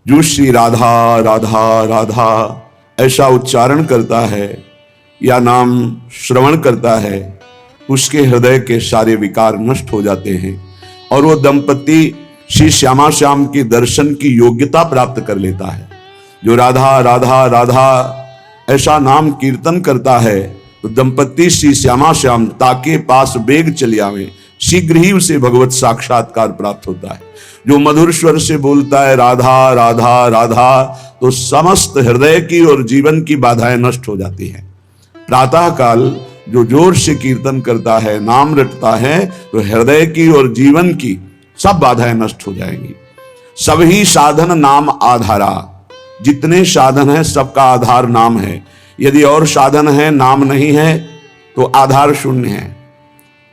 जो श्री राधा राधा राधा ऐसा उच्चारण करता है या नाम श्रवण करता है, उसके हृदय के सारे विकार नष्ट हो जाते हैं और वो दंपति श्री श्यामा श्याम के दर्शन की योग्यता प्राप्त कर लेता है। जो राधा राधा राधा ऐसा नाम कीर्तन करता है तो दंपति श्री श्यामा श्याम ताके पास बेग चले आवे, शीघ्र ही उसे भगवत साक्षात्कार प्राप्त होता है। जो मधुर स्वर से बोलता है राधा राधा राधा, तो समस्त हृदय की और जीवन की बाधाएं नष्ट हो जाती हैं। प्रातः काल जो जोर से कीर्तन करता है, नाम रटता है, तो हृदय की और जीवन की सब बाधाएं नष्ट हो जाएंगी। सभी साधन नाम आधारा, जितने साधन है सबका आधार नाम है। यदि और साधन है नाम नहीं है तो आधार शून्य है।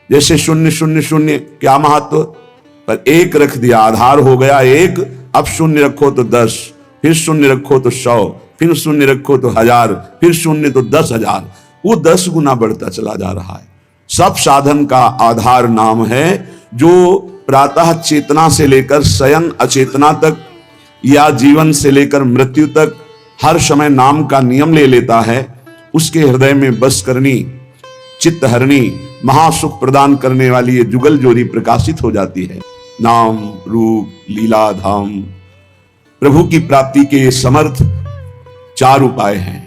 जैसे शून्य शून्य शून्य क्या महत्व, पर एक रख दिया आधार हो गया एक। अब शून्य रखो तो 10, फिर शून्य रखो तो 100, फिर शून्य रखो तो 1000, फिर शून्य तो 10,000, वो 10 गुना बढ़ता चला जा रहा है। सब साधन का आधार नाम है। जो प्रातः चेतना से लेकर शयन अचेतना तक या जीवन से लेकर मृत्यु तक हर समय नाम का नियम ले लेता है, उसके हृदय में बस करनी चित्त हरणी महासुख प्रदान करने वाली ये जुगल जोड़ी प्रकाशित हो जाती है। नाम रूप लीला धाम प्रभु की प्राप्ति के समर्थ 4 उपाय हैं।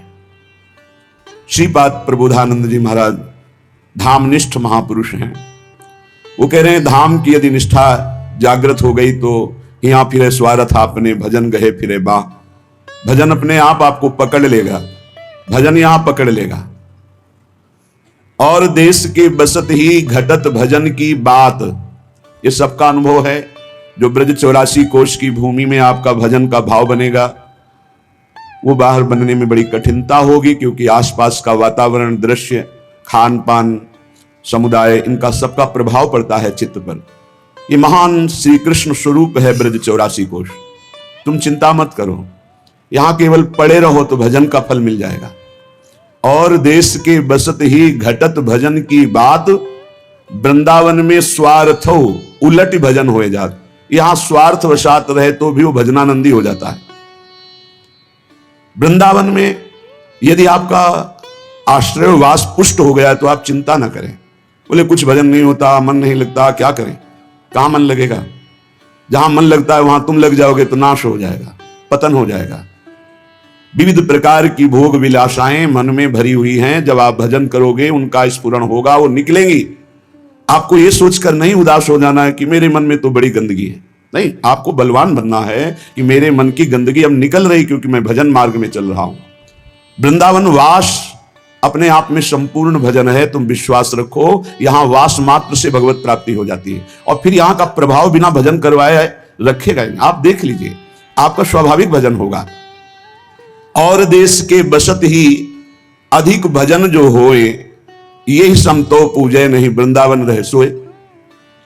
श्रीपाद प्रबोधानंद जी महाराज धामनिष्ठ महापुरुष हैं। वो कह रहे हैं धाम की यदि निष्ठा जागृत हो गई तो यहाँ फिरे स्वार्थ आपने भजन गहे फिरे बा। भजन अपने आप आपको पकड़ लेगा, भजन यहां पकड़ लेगा। और देश के बसत ही घटत भजन की बात, ये सबका अनुभव है। जो ब्रज 84 कोश की भूमि में आपका भजन का भाव बनेगा, वो बाहर बनने में बड़ी कठिनता होगी, क्योंकि आसपास का वातावरण, दृश्य, खान पान, समुदाय, इनका सबका प्रभाव पड़ता है चित्त पर। ये महान श्री कृष्ण स्वरूप है ब्रज 84 कोश। तुम चिंता मत करो, यहां केवल पड़े रहो तो भजन का फल मिल जाएगा। और देश के बसत ही घटत भजन की बात, वृंदावन में स्वार्थ उलट भजन हो जात। यहां स्वार्थ वशात रहे तो भी वो भजनानंदी हो जाता है। वृंदावन में यदि आपका आश्रय वास पुष्ट हो गया तो आप चिंता ना करें। बोले कुछ भजन नहीं होता, मन नहीं लगता, क्या करें? कहां मन लगेगा? जहां मन लगता है वहां तुम लग जाओगे तो नाश हो जाएगा, पतन हो जाएगा। विविध प्रकार की भोग विलासाएं मन में भरी हुई हैं। जब आप भजन करोगे उनका स्फुरण होगा, वो निकलेंगी। आपको ये सोचकर नहीं उदास हो जाना है कि मेरे मन में तो बड़ी गंदगी है। नहीं, आपको बलवान बनना है कि मेरे मन की गंदगी अब निकल रही, क्योंकि मैं भजन मार्ग में चल रहा हूं। वृंदावन वास अपने आप में संपूर्ण भजन है। तुम विश्वास रखो, यहां वास मात्र से भगवत प्राप्ति हो जाती है। और फिर यहां का प्रभाव बिना भजन करवाए रखेगा। आप देख लीजिए, आपका स्वाभाविक भजन होगा। और देश के बसत ही अधिक भजन जो होए, ये समतो पूजे नहीं वृंदावन रह सोए।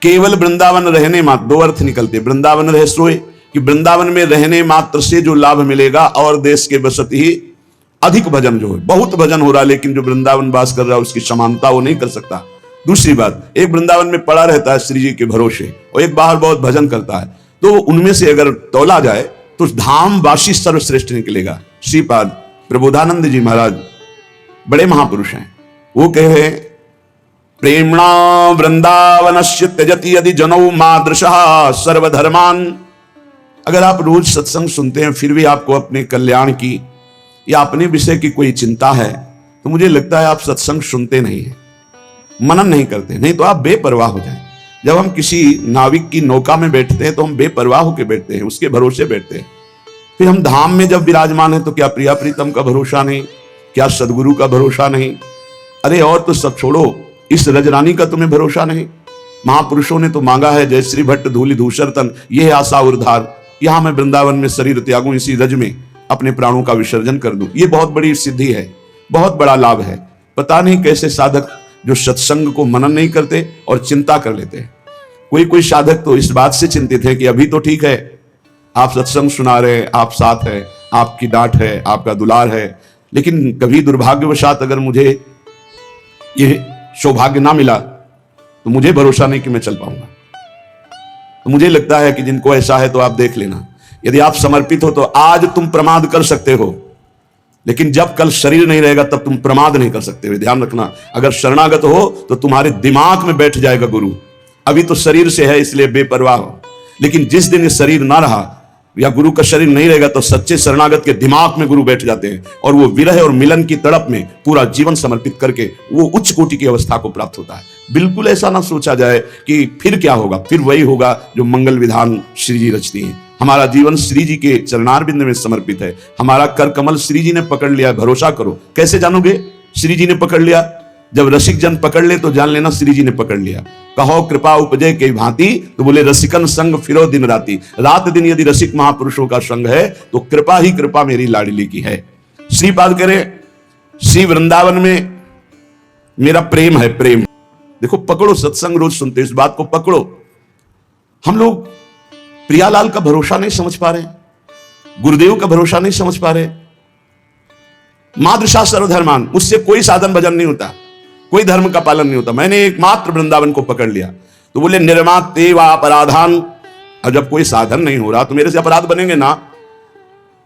केवल वृंदावन रहने मात्र, 2 अर्थ निकलते। वृंदावन रह सोए कि वृंदावन में रहने मात्र से जो लाभ मिलेगा, और देश के बसत ही अधिक भजन जो है, बहुत भजन हो रहा है लेकिन जो वृंदावन वास कर रहा है उसकी समानता वो नहीं कर सकता। दूसरी बात, एक वृंदावन में पड़ा रहता है श्री जी के भरोसे और एक बाहर बहुत भजन करता है, तो उनमें से अगर तौला जाए तो धामवासी सर्वश्रेष्ठ निकलेगा। श्रीपाद प्रबोधानंद जी महाराज बड़े महापुरुष हैं। वो कहे प्रेमणा वृंदावनस्य त्यजति यदि जनौ मादृशः सर्वधर्मान। अगर आप रोज सत्संग सुनते हैं फिर भी आपको अपने कल्याण की या अपने विषय की कोई चिंता है, तो मुझे लगता है आप सत्संग सुनते नहीं हैं, मनन नहीं करते। नहीं तो आप बेपरवाह हो जाएं। जब हम किसी नाविक की नौका में बैठते हैं तो हम बेपरवाह होकर बैठते हैं, उसके भरोसे बैठते हैं। फिर हम धाम में जब विराजमान हैं तो क्या प्रिया प्रीतम का भरोसा नहीं, क्या सदगुरु का भरोसा नहीं? अरे और तो सब छोड़ो, इस रजरानी का तुम्हें भरोसा नहीं? महापुरुषों ने तो मांगा है, जय श्री भट्ट धूलि धूसर तन यह आशा उर्धार, यहां मैं वृंदावन में शरीर त्यागूं, इसी रज में अपने प्राणों का विसर्जन कर दूं। ये बहुत बड़ी सिद्धि है, बहुत बड़ा लाभ है। पता नहीं कैसे साधक जो सत्संग को मनन नहीं करते और चिंता कर लेते हैं। कोई साधक तो इस बात से चिंतित है कि अभी तो ठीक है, आप सत्संग सुना रहे, आप साथ है, आपकी डांट है, आपका दुलार है, लेकिन कभी दुर्भाग्यवशात अगर मुझे ये सौभाग्य ना मिला तो मुझे भरोसा नहीं कि मैं चल पाऊंगा। तो मुझे लगता है कि जिनको ऐसा है तो आप देख लेना यदि आप समर्पित हो तो आज तुम प्रमाद कर सकते हो, लेकिन जब कल शरीर नहीं रहेगा तब तुम प्रमाद नहीं कर सकते हो। ध्यान रखना, अगर शरणागत हो तो तुम्हारे दिमाग में बैठ जाएगा गुरु। अभी तो शरीर से है इसलिए बेपरवाह हो, लेकिन जिस दिन ये शरीर ना रहा या गुरु का शरीर नहीं रहेगा तो सच्चे शरणागत के दिमाग में गुरु बैठ जाते हैं और वो विरह और मिलन की तड़प में पूरा जीवन समर्पित करके वो उच्च कोटि की अवस्था को प्राप्त होता है। बिल्कुल ऐसा ना सोचा जाए कि फिर क्या होगा, फिर वही होगा जो मंगल विधान श्री जी रचती हैं। हमारा जीवन श्री जी के चरणारविंद में समर्पित है। हमारा कर कमल श्री जी ने पकड़ लिया, भरोसा करो। कैसे जानोगे श्री जी ने पकड़ लिया? जब रसिक जन पकड़ ले तो जान लेना श्री जी ने पकड़ लिया। कहो कृपा उपजय के भांति, तो बोले रसिकन संग फिरो दिन राती। रात दिन यदि रसिक महापुरुषों का संग है तो कृपा ही कृपा मेरी लाडली की है। श्रीपाद करे श्री वृंदावन में मेरा प्रेम है, प्रेम। देखो पकड़ो, सत्संग रोज सुनते, इस बात को पकड़ो। हम लोग प्रियालाल का भरोसा नहीं समझ पा रहे, गुरुदेव का भरोसा नहीं समझ पा रहे। मादृशा सर्वधर्मान, उससे कोई साधन भजन नहीं होता, कोई धर्म का पालन नहीं होता। मैंने एकमात्र वृंदावन को पकड़ लिया। तो बोले निर्माते वा अपराधान, और जब कोई साधन नहीं हो रहा तो मेरे से अपराध बनेंगे ना।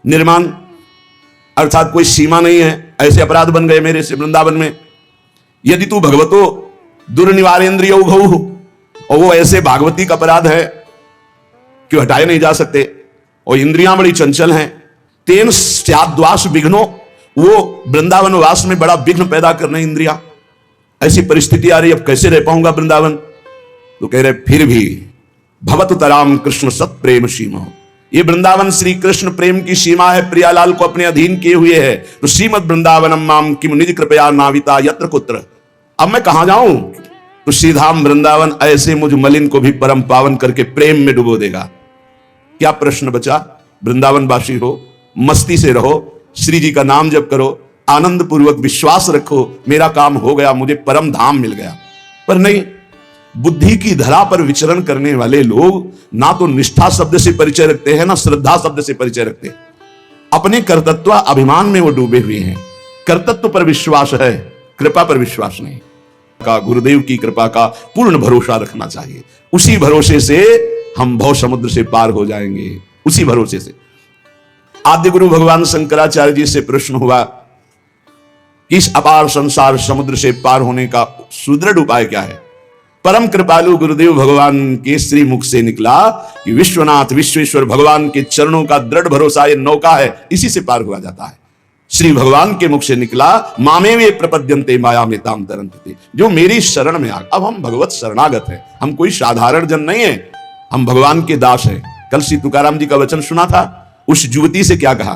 निर्माण अर्थात कोई सीमा नहीं है, ऐसे अपराध बन गए मेरे से वृंदावन में। यदि तू भगवतो दुर्निवारेंद्रियो घऊ, और वो ऐसे भागवती का अपराध है कि हटाए नहीं जा सकते, और इंद्रियां बड़ी चंचल हैं। तेन स्याद्वास विघ्नो, वो वृंदावन वास में बड़ा विघ्न पैदा करने इंद्रिया। ऐसी परिस्थिति आ रही, अब कैसे रह पाऊंगा वृंदावन? तो कह रहे फिर भी भवतु तराम कृष्ण सत प्रेम सीमा। ये वृंदावन श्री कृष्ण प्रेम की सीमा है, प्रियालाल को अपने अधीन किए हुए है। तो श्रीमद वृंदावनम माम किम निज कृपया नाविता यत्र कुत्र। अब मैं कहां जाऊं? तो श्रीधाम वृंदावन ऐसे मुझ मलिन को भी परम पावन करके प्रेम में डुबो देगा। क्या प्रश्न बचा? वृंदावन वासी हो, मस्ती से रहो, श्री जी का नाम जप करो, आनंद पूर्वक विश्वास रखो, मेरा काम हो गया, मुझे परम धाम मिल गया। पर नहीं, बुद्धि की धरा पर विचरण करने वाले लोग ना तो निष्ठा शब्द से परिचय रखते हैं, ना श्रद्धा शब्द से परिचय रखते हैं। अपने कर्तृत्व अभिमान में वो डूबे हुए हैं। कर्तृत्व पर विश्वास है, कृपा पर विश्वास नहीं। का गुरुदेव की कृपा का पूर्ण भरोसा रखना चाहिए। उसी भरोसे से हम भव समुद्र से पार हो जाएंगे, उसी भरोसे से। आद्य गुरु भगवान शंकराचार्य जी से प्रश्न हुआ कि इस अपार संसार समुद्र से पार होने का सुदृढ़ उपाय क्या है? परम कृपालु गुरुदेव भगवान के श्री मुख से निकला कि विश्वनाथ विश्वेश्वर भगवान के चरणों का दृढ़ भरोसा ये नौका है, इसी से पार हुआ जाता है। श्री भगवान के मुख से निकला मामे वे प्रपद्यन्ते माया में ताम तरन्ते, जो मेरी शरण में आ। अब हम भगवत शरणागत हैं, हम कोई साधारण जन नहीं है, हम भगवान के दास हैं। कल श्री तुकाराम जी का वचन सुना था, उस युवती से क्या कहा?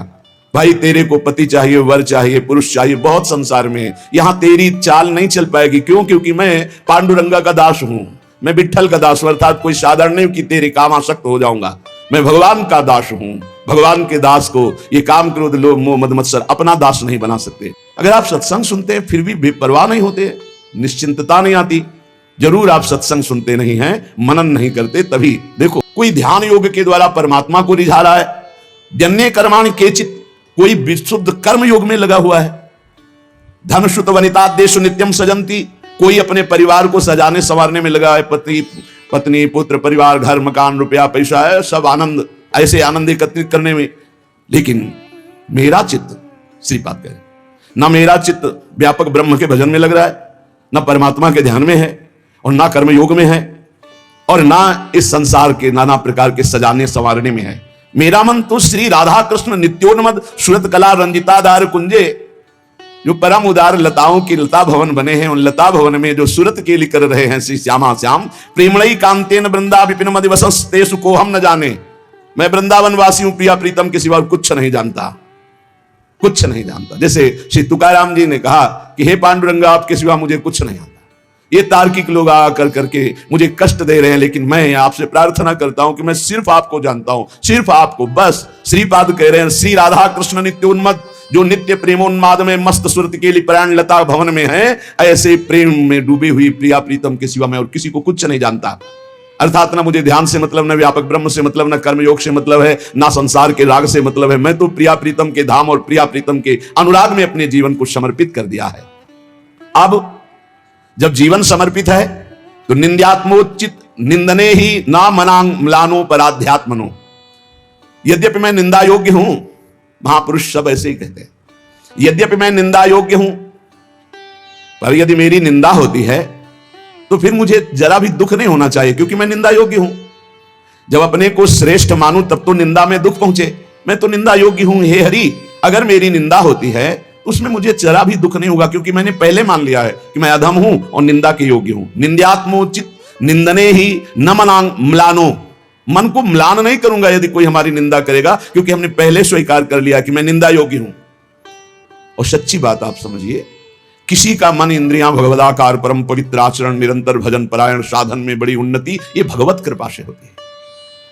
भाई तेरे को पति चाहिए, वर चाहिए, पुरुष चाहिए, बहुत संसार में, यहां तेरी चाल नहीं चल पाएगी। क्यों? क्योंकि मैं पांडुरंगा का दास हूं, मैं विठ्ठल का दास हूं, अर्थात कोई साधारण नहीं कि तेरे काम आसक्त हो जाऊंगा। मैं भगवान का दास हूं। भगवान के दास को ये काम क्रोध लोभ मोह मद मत्सर अपना दास नहीं बना सकते। अगर आप सत्संग सुनते हैं फिर भी बेपरवाह नहीं होते, निश्चिंतता नहीं आती, जरूर आप सत्संग सुनते नहीं हैं, मनन नहीं करते। तभी देखो, कोई ध्यान योग के द्वारा परमात्मा को रिझा रहा है, जन्य कर्माणि केचित्, कोई विशुद्ध कर्म योग में लगा हुआ है। धन श्रुत वनितादेषु नित्यम सजंती, कोई अपने परिवार को सजाने संवारने में लगा है, पति पत्नी पुत्र परिवार घर मकान रुपया पैसा है, सब आनंद, ऐसे आनंद एकत्रित करने में। लेकिन मेरा चित्त, श्रीपाद कह रहे, ना मेरा चित्त व्यापक ब्रह्म के भजन में लग रहा है, ना परमात्मा के ध्यान में है, और ना कर्म योग में है, और ना इस संसार के नाना प्रकार के सजाने संवारने में है। मेरा मन तो श्री राधा कृष्ण नित्योन्मद सुरत कला रंजिता दार कुंजे, जो परम उदार लताओं की लता भवन बने हैं, उन लता भवन में जो सुरत केली कर रहे हैं श्री श्यामा श्याम, प्रेमणई कांतेन वृंदा विपिन मदि वसस्तेषु को हम न जाने। मैं वृंदावन वासी हूं, प्रिया प्रीतम के सिवा कुछ नहीं जानता, कुछ नहीं जानता। जैसे श्री तुकाराम जी ने कहा कि हे पांडुरंगा, आपके सिवा मुझे कुछ नहीं आता। ये तार्किक लोग आकर करके मुझे कष्ट दे रहे हैं, लेकिन मैं आपसे प्रार्थना करता हूं कि मैं सिर्फ आपको जानता हूं, सिर्फ आपको। बस श्रीपाद कह रहे हैं, श्री राधा कृष्ण नित्योन्मद, जो नित्य प्रेमोन्माद में मस्त सुरत के लिए प्राण लता भवन में है, ऐसे प्रेम में डूबी हुई प्रिया प्रीतम के सिवा मैं और किसी को कुछ नहीं जानता। अर्थात ना मुझे ध्यान से मतलब, न व्यापक ब्रह्म से मतलब, न कर्म योग से मतलब है, ना संसार के राग से मतलब है। मैं तो प्रिया प्रीतम के धाम और प्रिया प्रीतम के अनुराग में अपने जीवन को समर्पित कर दिया है। अब जब जीवन समर्पित है तो निंद्यात्मोचित निंदने ही ना मनांग म्लानो पराध्यात्मनो, यद्यपि मैं निंदा योग्य हूं, महापुरुष सब ऐसे ही कहते हैं, यद्यपि मैं निंदा योग्य हूं, पर यदि मेरी निंदा होती है तो फिर मुझे जरा भी दुख नहीं होना चाहिए, क्योंकि मैं निंदा योग्य हूं। जब अपने को श्रेष्ठ मानूं तब तो निंदा में दुख पहुंचे। मैं तो निंदा योग्य हूं, हे हरि, अगर मेरी निंदा होती है तो उसमें मुझे जरा भी दुख नहीं होगा, क्योंकि मैंने पहले मान लिया है कि मैं अधम हूं और निंदा के योग्य हूं। निंद्यात्मोचित निंदने ही न मनांग म्लानो, मन को म्लान नहीं करूंगा यदि कोई हमारी निंदा करेगा, क्योंकि हमने पहले स्वीकार कर लिया कि मैं निंदा योग्य हूं। और सच्ची बात आप समझिए, किसी का मन इंद्रियां भगवदाकार परम पवित्र आचरण निरंतर भजन परायण साधन में बड़ी उन्नति, ये भगवत कृपा से होती है।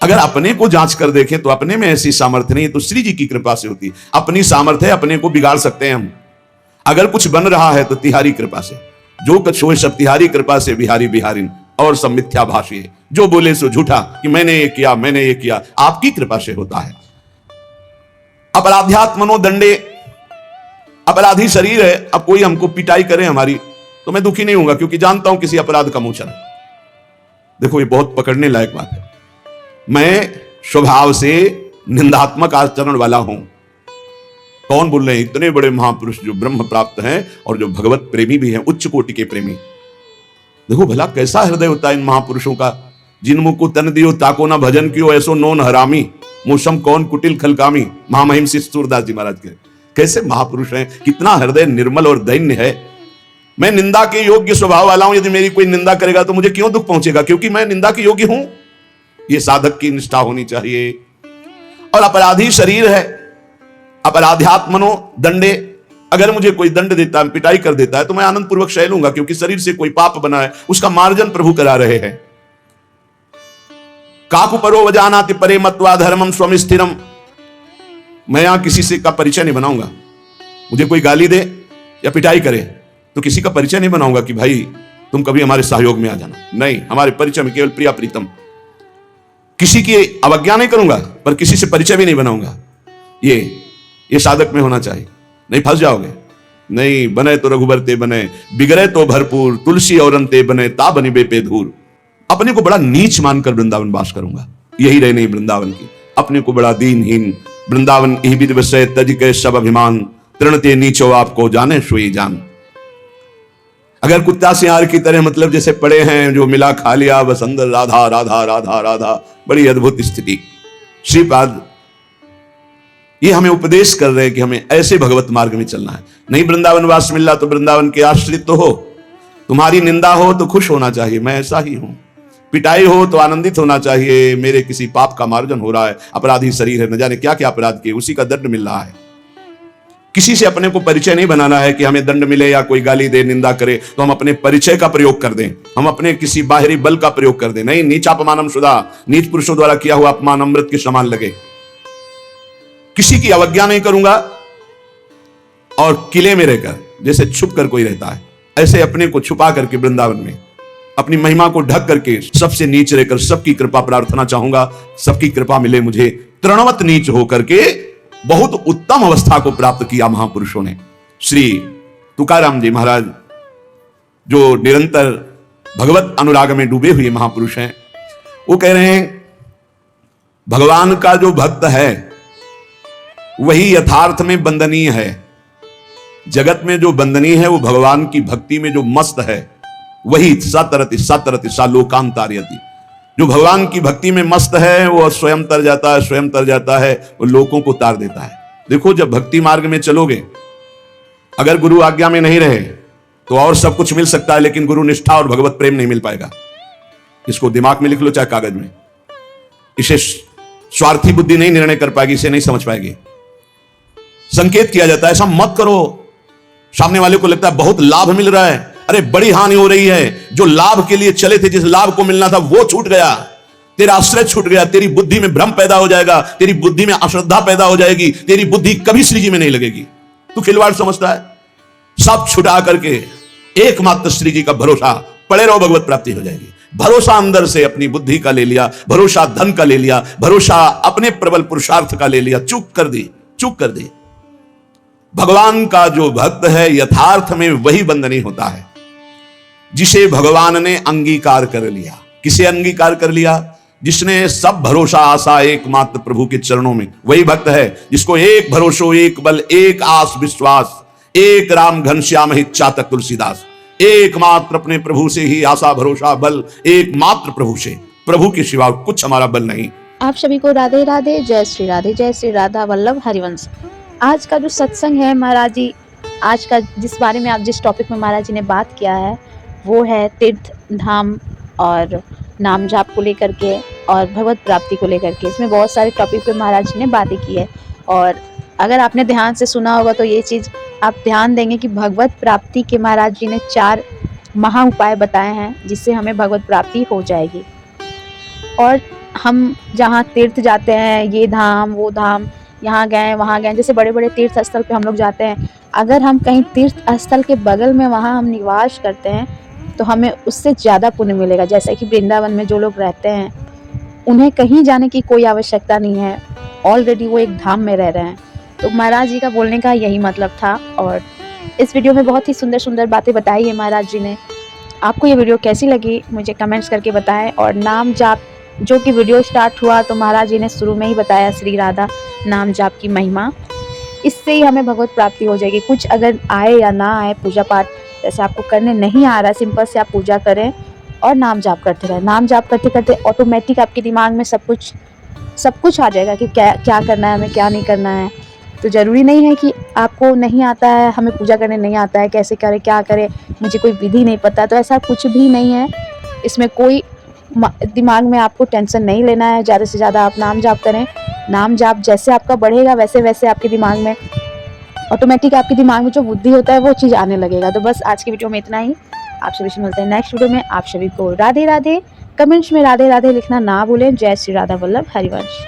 अगर अपने को जांच कर देखें तो अपने में ऐसी सामर्थ्य नहीं, तो श्री जी की कृपा से होती है। अपनी सामर्थ्य है, अपने को बिगाड़ सकते हैं हम। अगर कुछ बन रहा है तो तिहारी कृपा से, जो कुछ हो सब तिहारी कृपा से, बिहारी बिहारिन, और सब मिथ्याभाषी है, जो बोले सो झूठा कि मैंने ये किया, मैंने ये किया, आपकी कृपा से होता है। अपराध्यात्मनो दंडे, अपराधी शरीर है, अब कोई हमको पिटाई करे हमारी तो मैं दुखी नहीं होऊंगा, क्योंकि जानता हूं किसी अपराध का मोचन। देखो ये बहुत पकड़ने लायक बात है। मैं स्वभाव से निंदात्मक आचरण वाला हूं। कौन बोल रहे हैं? इतने बड़े महापुरुष जो ब्रह्म प्राप्त हैं और जो भगवत प्रेमी भी हैं, उच्च कोटि के प्रेमी। देखो भला कैसा हृदय होता है इन महापुरुषों का। जिन मुख को तन दियो ताको ना भजन कियो, ऐसो नोन हरामी, मौसम कौन कुटिल खलकामी। महामहिम श्री सूरदास जी महाराज के कैसे महापुरुष हैं, कितना हृदय निर्मल और दैन्य है। मैं निंदा के योग्य स्वभाव वाला हूं, यदि मेरी कोई निंदा करेगा तो मुझे क्यों दुख पहुंचेगा, क्योंकि मैं निंदा के योग्य हूं। ये साधक की निष्ठा होनी चाहिए। और अपराधी शरीर है, अपराध्यात्मनो दंडे, अगर मुझे कोई दंड देता है, पिटाई कर देता है, तो मैं आनंद पूर्वक सह लूंगा, क्योंकि शरीर से कोई पाप बना है, उसका मार्जन प्रभु करा रहे हैं। काकु परो वजानाति परे मत्वा धर्मम स्वम स्थिरम, मैं यहां किसी से का परिचय नहीं बनाऊंगा। मुझे कोई गाली दे या पिटाई करे तो किसी का परिचय नहीं बनाऊंगा कि भाई तुम कभी हमारे सहयोग में आ जाना। नहीं, हमारे परिचय में केवल प्रिया प्रीतम। किसी की अवज्ञा नहीं करूंगा, पर किसी से परिचय भी नहीं बनाऊंगा। ये साधक में होना चाहिए, नहीं फंस जाओगे। नहीं, बने तो रघुबर ते बने, बिगड़े तो भरपूर, तुलसी और अंते बने, ता बनी बेपे धूर। अपने को बड़ा नीच मानकर वृंदावन वास करूंगा, यही रहे नहीं वृंदावन की। अपने को बड़ा दीनहीन, वृंदावन इह विद विषय तज के सब अभिमान, तृणते नीचो आपको जाने सोई जान। अगर कुत्ता सियार की तरह मतलब जैसे पड़े हैं, जो मिला खा लिया, बस अंदर राधा राधा राधा राधा, बड़ी अद्भुत स्थिति। श्रीपाद ये हमें उपदेश कर रहे हैं कि हमें ऐसे भगवत मार्ग में चलना है। नहीं वृंदावन वास मिल रहा तो वृंदावन के आश्रित तो हो। तुम्हारी निंदा हो तो खुश होना चाहिए, मैं ऐसा ही हूं। पिटाई हो तो आनंदित होना चाहिए, मेरे किसी पाप का मार्जन हो रहा है। अपराधी शरीर है, न जाने क्या क्या अपराध किए, उसी का दंड मिल रहा है। किसी से अपने को परिचय नहीं बनाना है कि हमें दंड मिले या कोई गाली दे, निंदा करे तो हम अपने परिचय का प्रयोग कर दें, हम अपने किसी बाहरी बल का प्रयोग कर दें। नहीं, नीचापमानम सुधा, नीच पुरुषों द्वारा किया हुआ अपमान अमृत के समान लगे। किसी की अवज्ञा नहीं करूंगा, और किले में रहकर जैसे छुप कर कोई रहता है, ऐसे अपने को छुपा करके वृंदावन में अपनी महिमा को ढक करके सबसे नीचे रहकर सबकी कृपा प्रार्थना चाहूंगा। सबकी कृपा मिले मुझे, तृणवत नीच होकर के बहुत उत्तम अवस्था को प्राप्त किया महापुरुषों ने। श्री तुकाराम जी महाराज जो निरंतर भगवत अनुराग में डूबे हुए महापुरुष हैं, वो कह रहे हैं भगवान का जो भक्त है वही यथार्थ में बंदनीय है। जगत में जो बंदनीय है वो भगवान की भक्ति में जो मस्त है वही सतरति सतरति सालोकांतार्यति। जो भगवान की भक्ति में मस्त है वो स्वयं तर जाता है, स्वयं तर जाता है, वो लोगों को तार देता है। देखो जब भक्ति मार्ग में चलोगे, अगर गुरु आज्ञा में नहीं रहे तो और सब कुछ मिल सकता है, लेकिन गुरु निष्ठा और भगवत प्रेम नहीं मिल पाएगा। इसको दिमाग में लिख लो चाहे कागज में। इसे स्वार्थी बुद्धि नहीं निर्णय कर पाएगी, इसे नहीं समझ पाएगी। संकेत किया जाता है ऐसा मत करो। सामने वाले को लगता है बहुत लाभ मिल रहा है, अरे बड़ी हानि हो रही है। जो लाभ के लिए चले थे, जिस लाभ को मिलना था वो छूट गया, तेरा आश्रय छूट गया, तेरी बुद्धि में भ्रम पैदा हो जाएगा, तेरी बुद्धि में अश्रद्धा पैदा हो जाएगी, तेरी बुद्धि कभी श्री जी में नहीं लगेगी। तू खिलवाड़ समझता है। सब छुटा करके एकमात्र श्री जी का भरोसा पड़े रहो, भगवत प्राप्ति हो जाएगी। भरोसा अंदर से अपनी बुद्धि का ले लिया, भरोसा धन का ले लिया, भरोसा अपने प्रबल पुरुषार्थ का ले लिया, चूक कर दी, चूक कर दी। भगवान का जो भक्त है यथार्थ में वही बंदनी होता है जिसे भगवान ने अंगीकार कर लिया। किसे अंगीकार कर लिया? जिसने सब भरोसा आशा एकमात्र प्रभु के चरणों में, वही भक्त है जिसको एक भरोसो एक बल एक आस विश्वास, एक राम घनश्याम हित चातक तुलसीदास। एकमात्र अपने प्रभु से ही आशा भरोसा बल, एकमात्र प्रभु से, प्रभु के सिवा कुछ हमारा बल नहीं। आप सभी को राधे राधे, जय श्री राधा वल्लभ हरिवंश। आज का जो सत्संग है महाराज जी, आज का जिस बारे में आप जिस टॉपिक में महाराज जी ने बात किया है वो है तीर्थ धाम और नाम जाप को लेकर के और भगवत प्राप्ति को लेकर के। इसमें बहुत सारे टॉपिक पे महाराज जी ने बातें की है और अगर आपने ध्यान से सुना होगा तो ये चीज़ आप ध्यान देंगे कि भगवत प्राप्ति के महाराज जी ने 4 महा उपाय बताए हैं जिससे हमें भगवत प्राप्ति हो जाएगी। और हम जहाँ तीर्थ जाते हैं, ये धाम वो धाम, यहाँ गए वहाँ गए, जैसे बड़े बड़े तीर्थ स्थल पे हम लोग जाते हैं, अगर हम कहीं तीर्थ स्थल के बगल में वहाँ हम निवास करते हैं तो हमें उससे ज़्यादा पुण्य मिलेगा। जैसे कि वृंदावन में जो लोग रहते हैं उन्हें कहीं जाने की कोई आवश्यकता नहीं है, ऑलरेडी वो एक धाम में रह रहे हैं। तो महाराज जी का बोलने का यही मतलब था और इस वीडियो में बहुत ही सुंदर सुंदर बातें बताई है महाराज जी ने। आपको ये वीडियो कैसी लगी मुझे कमेंट्स करके बताएं। और नाम जाप जो कि वीडियो स्टार्ट हुआ तो महाराज जी ने शुरू में ही बताया श्री राधा नाम जाप की महिमा, इससे ही हमें भगवत प्राप्ति हो जाएगी। कुछ अगर आए या ना आए, पूजा पाठ जैसे आपको करने नहीं आ रहा, सिंपल से आप पूजा करें और नाम जाप करते रहें। नाम जाप करते करते ऑटोमेटिक आपके दिमाग में सब कुछ आ जाएगा कि क्या करना है, हमें क्या नहीं करना है। तो ज़रूरी नहीं है कि आपको नहीं आता है, हमें पूजा करने नहीं आता है, कैसे करें क्या करें, मुझे कोई विधि नहीं पता, तो ऐसा कुछ भी नहीं है। इसमें कोई दिमाग में आपको टेंशन नहीं लेना है। ज़्यादा से ज़्यादा आप नाम जाप करें। नाम जाप जैसे आपका बढ़ेगा वैसे वैसे आपके दिमाग में ऑटोमेटिक, आपके दिमाग में जो बुद्धि होता है वो चीज़ आने लगेगा। तो बस आज की वीडियो में इतना ही। आप सभी से मिलते हैं नेक्स्ट वीडियो में। आप सभी को राधे राधे। कमेंट्स में राधे राधे लिखना ना भूलें। जय श्री राधा वल्लभ हरिवंश।